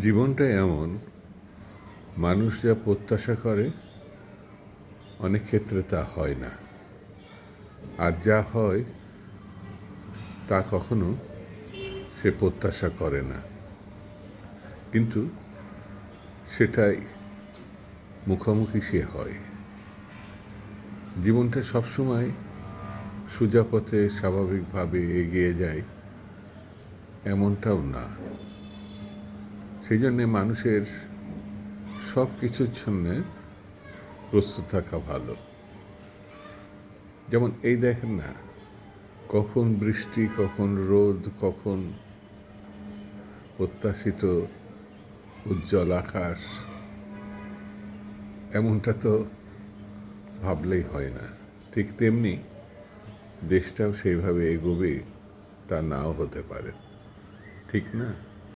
জীবনটা এমন, মানুষ যা প্রত্যাশা করে অনেক ক্ষেত্রে তা হয় না, আর যা হয় তা কখনো সে প্রত্যাশা করে না, কিন্তু সেটাই মুখোমুখি সে হয়। জীবনটা সবসময় সোজা পথে স্বাভাবিকভাবে এগিয়ে যায় এমনটাও না। সেই জন্যে মানুষের সব কিছুর জন্যে প্রস্তুত থাকা ভালো। যেমন এই দেখেন না, কখন বৃষ্টি, কখন রোদ, কখন প্রত্যাশিত উজ্জ্বল আকাশ, এমনটা তো ভাবলেই হয় না। ঠিক তেমনি দেশটাও সেইভাবে এগোবে তা নাও হতে পারে, ঠিক না?